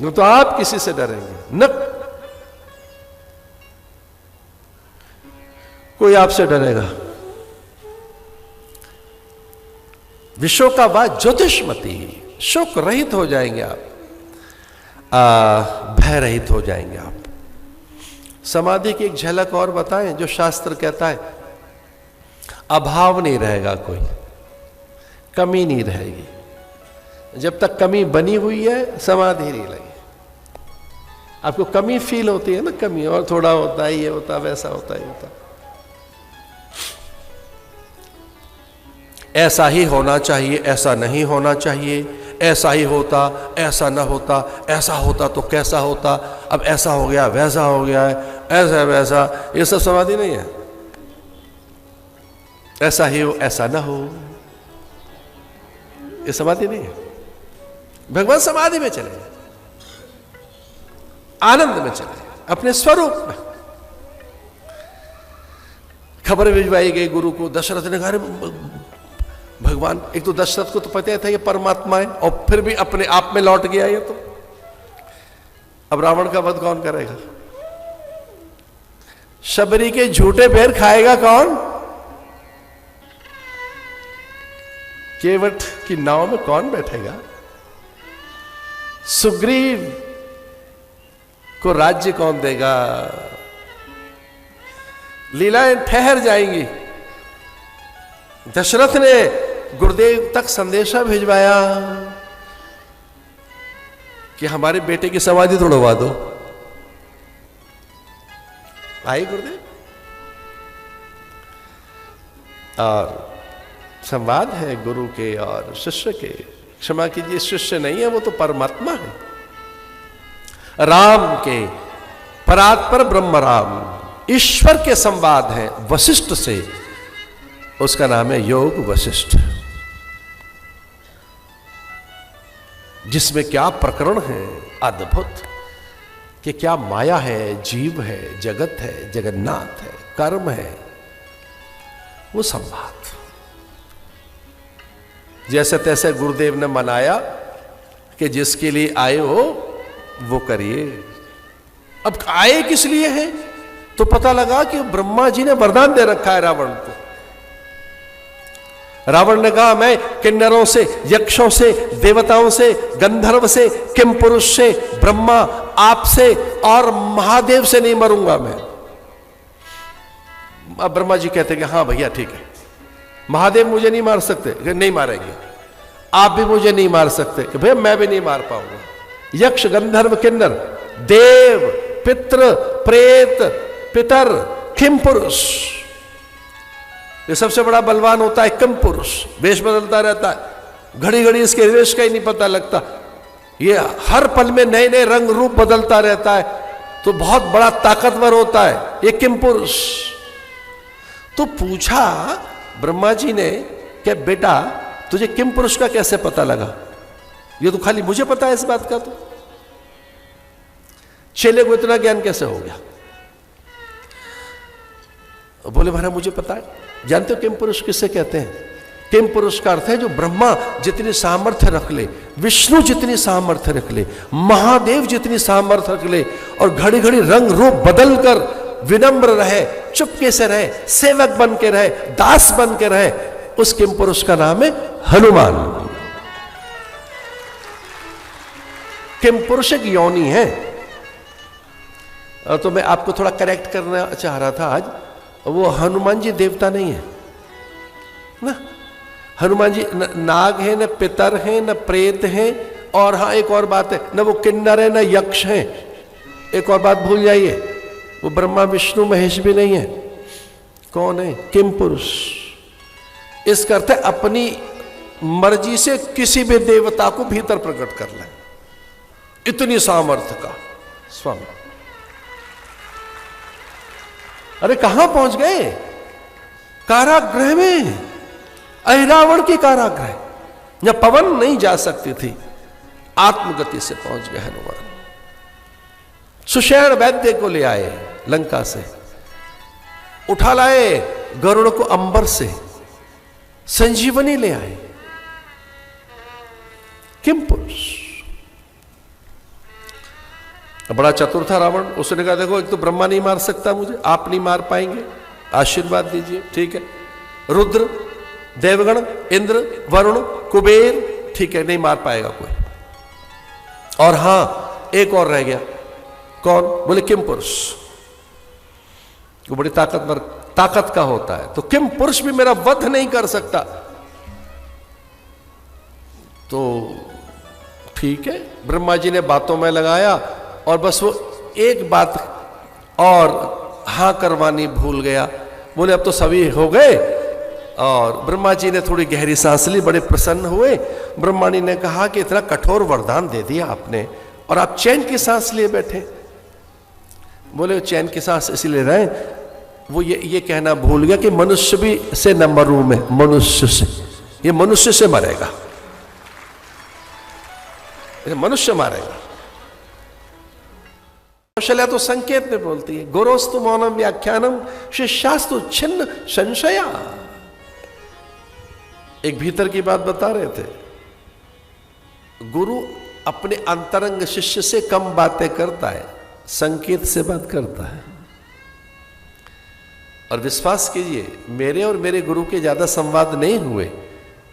तो आप किसी से डरेंगे न, कोई आपसे डरेगा। विश्व का बाद ज्योतिषमती, शोक रहित हो जाएंगे आप, भय रहित हो जाएंगे आप। समाधि की एक झलक और बताएं, जो शास्त्र कहता है अभाव नहीं रहेगा, कोई कमी नहीं रहेगी। जब तक कमी बनी हुई है समाधि नहीं लगी। आपको कमी फील होती है ना, कमी, और थोड़ा होता है, ये होता, वैसा होता, ये होता। ऐसा ही होना चाहिए, ऐसा नहीं होना चाहिए, ऐसा ही होता, ऐसा ना होता, ऐसा होता तो कैसा होता, अब ऐसा हो गया, वैसा हो गया है, ऐसा वैसा, ये सब समाधि नहीं है। ऐसा ही हो, ऐसा ना हो, ये समाधि नहीं है। भगवान समाधि में चले, आनंद में चले, अपने स्वरूप में। खबर भिजवाई गई गुरु को, दशरथ ने कहा भगवान, एक तो दशरथ को तो पता था ये परमात्मा है, और फिर भी अपने आप में लौट गया ये तो। अब रावण का वध कौन करेगा? शबरी के झूठे पैर खाएगा कौन? केवट की नाव में कौन बैठेगा? सुग्रीव को राज्य कौन देगा? लीलाएं ठहर जाएंगी। दशरथ ने गुरुदेव तक संदेशा भिजवाया कि हमारे बेटे की समाधि तोड़वा दो। आई गुरुदेव, और संवाद है गुरु के और शिष्य के। क्षमा कीजिए, शिष्य नहीं है, वो तो परमात्मा है। राम के परात्पर ब्रह्म राम, ईश्वर के संवाद है वशिष्ठ से, उसका नाम है योग वशिष्ठ। जिसमें क्या प्रकरण है अद्भुत, कि क्या माया है, जीव है, जगत है, जगन्नाथ है, कर्म है, वो संवाद। जैसे तैसे गुरुदेव ने मनाया कि जिसके लिए आए हो वो करिए। अब आए किस लिए हैं? तो पता लगा कि ब्रह्मा जी ने वरदान दे रखा है रावण को। रावण ने कहा मैं किन्नरों से, यक्षों से, देवताओं से, गंधर्व से, किम पुरुष से, ब्रह्मा आपसे और महादेव से नहीं मरूंगा मैं। अब ब्रह्मा जी कहते कि हाँ भैया ठीक है, महादेव मुझे नहीं मार सकते, नहीं मारेंगे। आप भी मुझे नहीं मार सकते, कि भैया मैं भी नहीं मार पाऊंगा। यक्ष, गंधर्व, किन्नर, देव, पितृ, प्रेत, पितर, किम पुरुष, ये सबसे बड़ा बलवान होता है किम पुरुष। वेश बदलता रहता है, घड़ी घड़ी इसके वेश का ही नहीं पता लगता। ये हर पल में नए नए रंग रूप बदलता रहता है, तो बहुत बड़ा ताकतवर होता है ये किम पुरुष। तो पूछा ब्रह्मा जी ने कि बेटा तुझे किम पुरुष का कैसे पता लगा? ये तो खाली मुझे पता है इस बात का। तो चेले को इतना ज्ञान कैसे हो गया? बोले महाराज मुझे पता है। जानते हो किम पुरुष किससे कहते हैं? किम पुरुष का अर्थ है जो ब्रह्मा जितनी सामर्थ्य रख ले, विष्णु जितनी सामर्थ्य रख ले, महादेव जितनी सामर्थ्य रख ले, और घड़ी घड़ी रंग रूप बदल कर विनम्र रहे, चुपके से रहे, सेवक बन के रहे, दास बन के रहे, उस किम पुरुष का नाम है हनुमान। किम पुरुष एक योनि है। तो मैं आपको थोड़ा करेक्ट करना चाह रहा था आज, वो हनुमान जी देवता नहीं है ना। हनुमान जी न नाग है, न पितर है, न प्रेत है, और हाँ एक और बात है, न वो किन्नर है, न यक्ष है। एक और बात भूल जाइए, वो ब्रह्मा विष्णु महेश भी नहीं है। कौन है? किम पुरुष। इसका अर्थ है अपनी मर्जी से किसी भी देवता को भीतर प्रकट कर ले, इतनी सामर्थ्य का स्वामी। अरे कहां पहुंच गए? कारागृह में, अहिरावण के कारागृह, जब पवन नहीं जा सकती थी, आत्मगति से पहुंच गए हनुमान। सुषेण वैद्य को ले आए लंका से, उठा लाए गरुड़ को अंबर से, संजीवनी ले आए। किम पुरुष। बड़ा चतुर था रावण। उसने कहा देखो, एक तो ब्रह्मा नहीं मार सकता मुझे, आप नहीं मार पाएंगे, आशीर्वाद दीजिए। ठीक है, रुद्र, देवगण, इंद्र, वरुण, कुबेर, ठीक है, नहीं मार पाएगा कोई। और हां, एक और रह गया। कौन? बोले किम पुरुष। वो बड़ी ताकत का होता है, तो किम पुरुष भी मेरा वध नहीं कर सकता। तो ठीक है, ब्रह्मा जी ने बातों में लगाया और बस वो एक बात और हां करवानी भूल गया। बोले अब तो सभी हो गए। और ब्रह्मा जी ने थोड़ी गहरी सांस ली, बड़े प्रसन्न हुए। ब्रह्मा जी ने कहा कि इतना कठोर वरदान दे दिया आपने और आप चैन की सांस लिए बैठे। बोले चैन की सांस इसलिए रहे, वो ये कहना भूल गया कि मनुष्य भी से न मरूं मैं, मनुष्य से, ये मनुष्य से मरेगा, ये मनुष्य मारेगा। कौशल्या तो संकेत में बोलती है, गुरोस्तु मौनम व्याख्यानम शिष्यास्तु छिन्न संशया। एक भीतर की बात बता रहे थे, गुरु अपने अंतरंग शिष्य से कम बातें करता है, संकेत से बात करता है। और विश्वास कीजिए, मेरे और मेरे गुरु के ज्यादा संवाद नहीं हुए,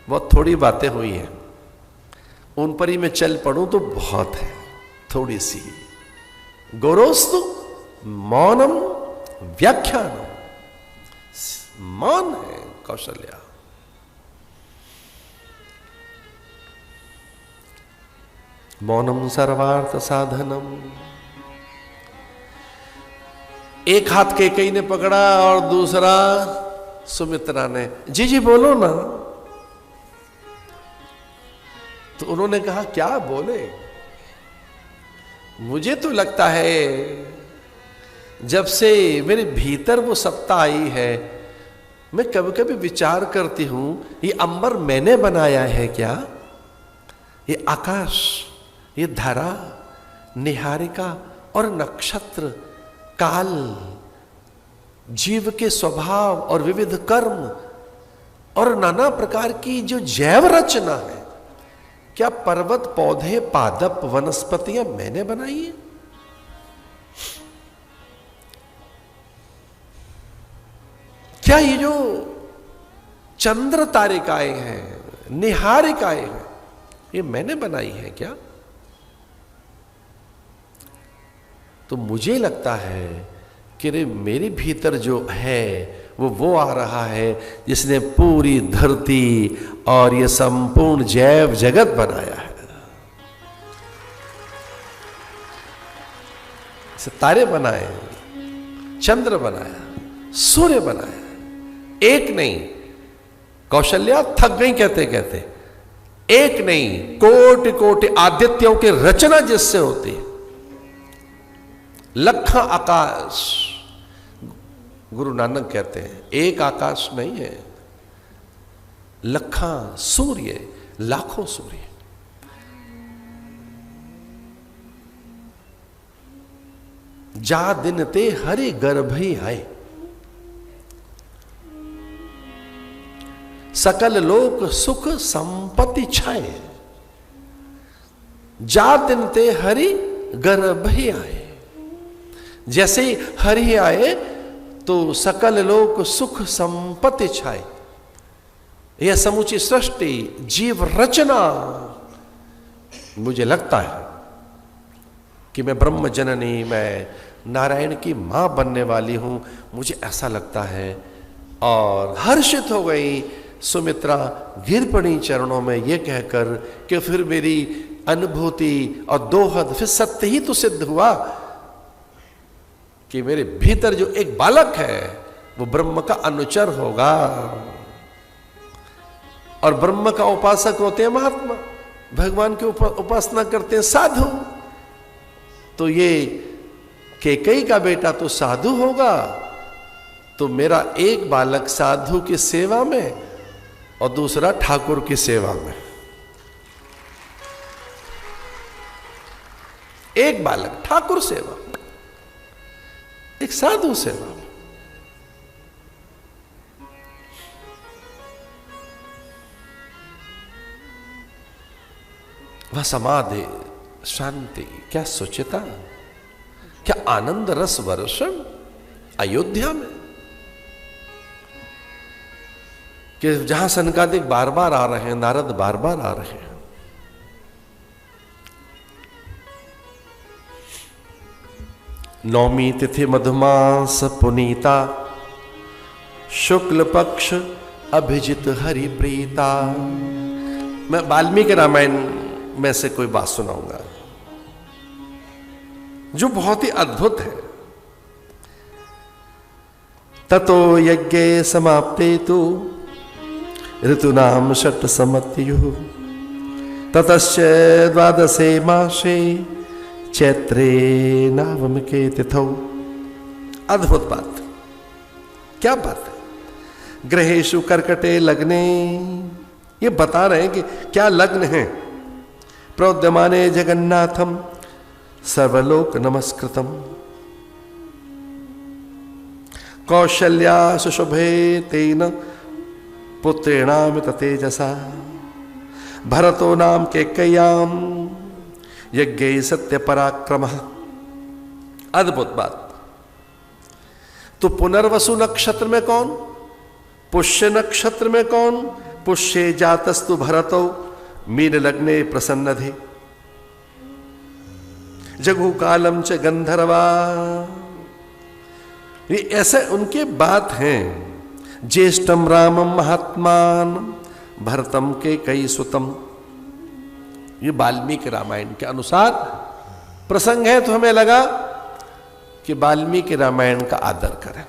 बहुत थोड़ी बातें हुई हैं। उन पर ही मैं चल पड़ूं तो बहुत है, थोड़ी सी। गुरोस्तु मौनम व्याख्यानम, मौन है कौशल्या। मौनम सर्वार्थ साधनम। एक हाथ कैकेयी ने पकड़ा और दूसरा सुमित्रा ने। जी बोलो ना। तो उन्होंने कहा क्या बोले? मुझे तो लगता है जब से मेरे भीतर वो सत्ता आई है, मैं कभी कभी विचार करती हूं, ये अंबर मैंने बनाया है क्या? ये आकाश, ये धरा, निहारिका और नक्षत्र, काल, जीव के स्वभाव और विविध कर्म और नाना प्रकार की जो जैव रचना है, क्या पर्वत, पौधे, पादप, वनस्पतियां मैंने बनाई है? क्या ये जो चंद्र तारिकाएं हैं, निहारिकाएं हैं, ये मैंने बनाई है क्या? तो मुझे लगता है कि रे मेरे भीतर जो है वो आ रहा है जिसने पूरी धरती और ये संपूर्ण जैव जगत बनाया है। इसे तारे बनाए, चंद्र बनाया, सूर्य बनाया, एक नहीं। कौशल्या थक गई कहते कहते, एक नहीं, कोटि कोटि आदित्यों की रचना जिससे होती है। लखा आकाश, गुरु नानक कहते हैं, एक आकाश नहीं है, लखा सूर्य, लाखों सूर्य। जा दिन ते हरि गर्भी आए, सकल लोक सुख संपत्ति छाए। जा दिन ते हरि गर्भी आए, जैसे ही हरि आए तो सकल लोक सुख संपत्ति छाए। यह समूची सृष्टि, जीव रचना, मुझे लगता है कि मैं ब्रह्म जननी, मैं नारायण की मां बनने वाली हूं, मुझे ऐसा लगता है। और हर्षित हो गई सुमित्रा, गिर पड़ी चरणों में ये कहकर कि फिर मेरी अनुभूति और दोहद फिर सत्य ही तो सिद्ध हुआ कि मेरे भीतर जो एक बालक है वो ब्रह्म का अनुचर होगा। और ब्रह्म का उपासक होते हैं महात्मा, भगवान की उपासना करते हैं साधु। तो ये कैकेयी का बेटा तो साधु होगा, तो मेरा एक बालक साधु की सेवा में और दूसरा ठाकुर की सेवा में। एक बालक ठाकुर सेवा, एक साधु सेवा। वह समाधि, शांति, क्या सोचता। क्या आनंद रस वर्षण अयोध्या में, कि जहां सनकादिक बार बार आ रहे हैं, नारद बार बार आ रहे हैं। नौमी तिथि मधुमास पुनीता, शुक्ल पक्ष अभिजित हरि प्रीता। मैं वाल्मीकि रामायण में से कोई बात सुनाऊंगा जो बहुत ही अद्भुत है। ततो यज्ञ समाप्ते तु ऋतूनाम षट् समत्युः, ततश्च द्वादशे मासे चैत्रे नवमके तिथौ। अद्भुत बात, क्या बात है। ग्रहेषु कर्कटे लग्ने, ये बता रहे हैं कि क्या लग्न है। प्रोद्यमाने जगन्नाथम सर्वलोक नमस्कृतम, कौशल्या सुशुभे तेन पुत्रेणाम ततेजसा, भरतो नाम केकय्याम यज्ञ सत्य पराक्रमः। अद्भुत बात। तो पुनर्वसु नक्षत्र में कौन, पुष्य नक्षत्र में कौन, पुष्ये जातस्तु भरतो मीन लग्ने प्रसन्नधे, जगु कालम च गंधर्वा। ये ऐसे उनके बात हैं। ज्येष्ठम रामम महात्मान भरतम के कई सुतम। ये वाल्मीकि रामायण के अनुसार प्रसंग है, तो हमें लगा कि वाल्मीकि रामायण का आदर करें।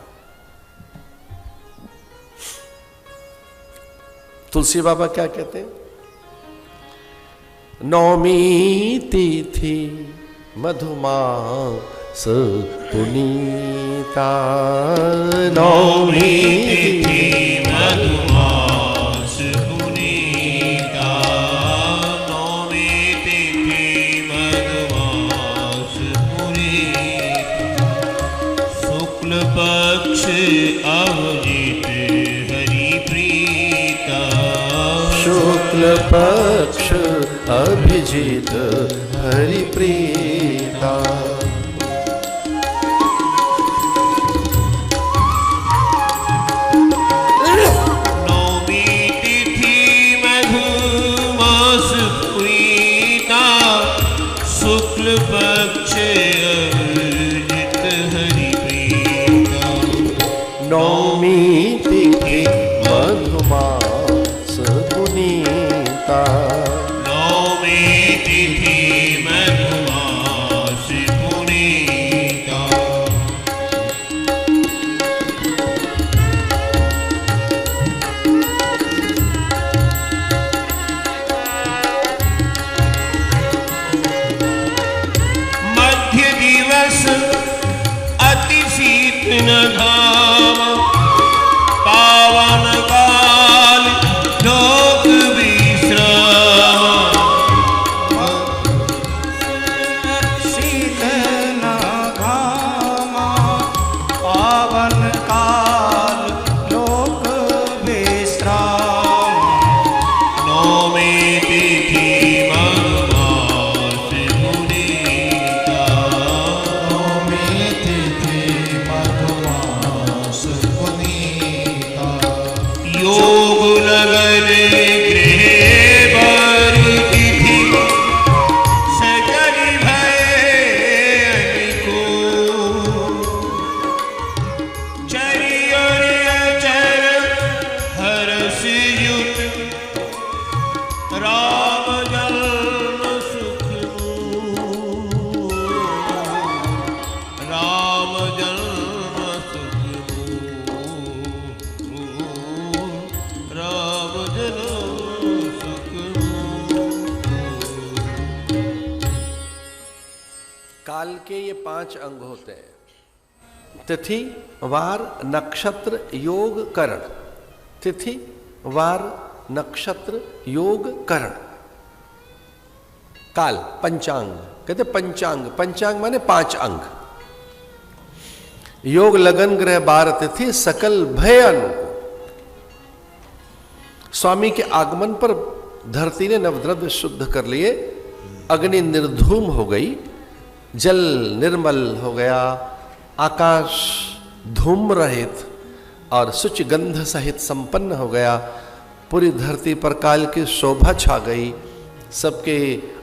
तुलसी बाबा क्या कहते हैं, नौमी तिथि मधुमास पुनीता, नौमी तिथि मधुमास पुनीता, नौमी तिथि मधुमास पुनीता, शुक्ल पक्ष अभिजित हरि प्रीता, शुक्ल पक्ष अभिजित हरि प्रीता। नौमी तिथि मधुमास पुनीता, शुक्ल पक्ष अभिजित हरि प्रीता, नौमी तिथि मधुमास पुनीता, नौमी तिथि मधुमास पुनीता। मध्य दिवस अति शीतल धाम, पावन काल लोक विश्राम, शीतल घामा पावन काल लोक विश्राम, नौमी तिथि मधुमास पुनीता, नौमी तिथि मधुमास पुनीता, योग लगन गृह बर तिथि, सकल भय अनिको, चरियर अचर हर्ष युत, राम जन्म सुख मूल, राम जन्म सुख मूल, राम जन्म सुख मूल। काल के ये 5 अंग होते हैं, तिथि वार नक्षत्र योग करण, तिथि वार नक्षत्र योग करण। काल पंचांग कहते, पंचांग, पंचांग माने 5 अंग। योग लगन ग्रह बार तिथि सकल भय अनुकूल। स्वामी के आगमन पर धरती ने नवद्रव्य शुद्ध कर लिए, अग्नि निर्धूम हो गई, जल निर्मल हो गया, आकाश धूम रहित और शुचि गंध सहित संपन्न हो गया। पूरी धरती पर काल की शोभा छा गई। सबके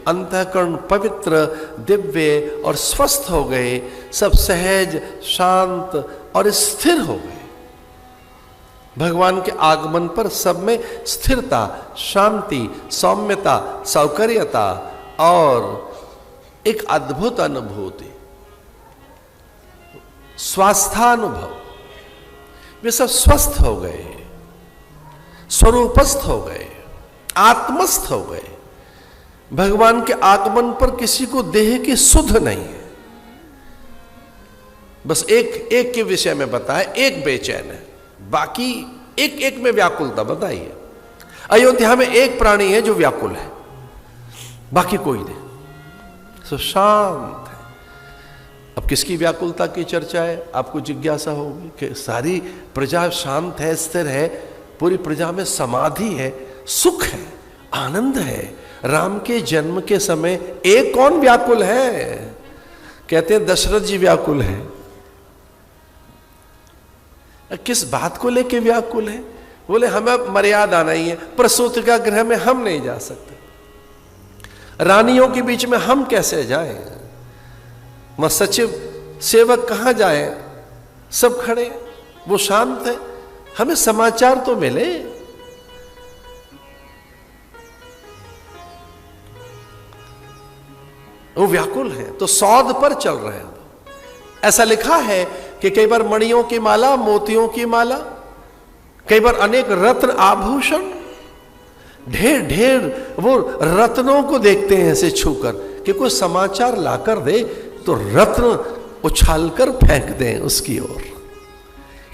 अंतःकरण पवित्र, दिव्य और स्वस्थ हो गए। सब सहज, शांत और स्थिर हो गए। भगवान के आगमन पर सब में स्थिरता, शांति, सौम्यता, सौकर्यता और एक अद्भुत अनुभूति, स्वास्थानुभव, वे सब स्वस्थ हो गए, स्वरूपस्थ हो गए, आत्मस्थ हो गए। भगवान के आगमन पर किसी को देह की सुध नहीं है। बस एक के विषय में बताए, एक बेचैन है, बाकी एक में व्याकुलता। बताइए, अयोध्या में एक प्राणी है जो व्याकुल है, बाकी कोई नहीं, सो शांत है। अब किसकी व्याकुलता की चर्चा है? आपको जिज्ञासा होगी कि सारी प्रजा शांत है, स्थिर है, पूरी प्रजा में समाधि है, सुख है, आनंद है। राम के जन्म के समय एक कौन व्याकुल है? कहते हैं दशरथ जी व्याकुल है। किस बात को लेके व्याकुल है? बोले हमें मर्यादा नहीं है, प्रसूति का गृह में हम नहीं जा सकते, रानियों के बीच में हम कैसे जाएं? वह सचिव सेवक कहां जाए? सब खड़े, वो शांत है, हमें समाचार तो मिले। वो व्याकुल है, तो सौद पर चल रहे हैं। ऐसा लिखा है कि कई बार मणियों की माला, मोतियों की माला, कई बार अनेक रत्न आभूषण, ढेर ढेर वो रत्नों को देखते हैं ऐसे छूकर कि कोई समाचार लाकर दे तो रत्न उछालकर फेंक दें उसकी ओर।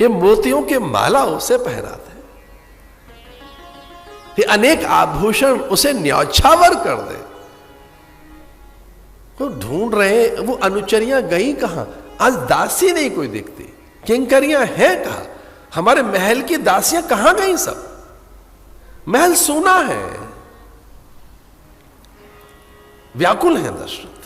ये मोतियों के माला उसे पहनाते हैं, ये अनेक आभूषण उसे न्यौछावर कर दे। तो ढूंढ रहे, वो अनुचरियां गई कहां? आज दासी नहीं कोई दिखती, किंकरियां हैं कहां? हमारे महल की दासियां कहां गई? सब महल सूना है, व्याकुल है दशरथ।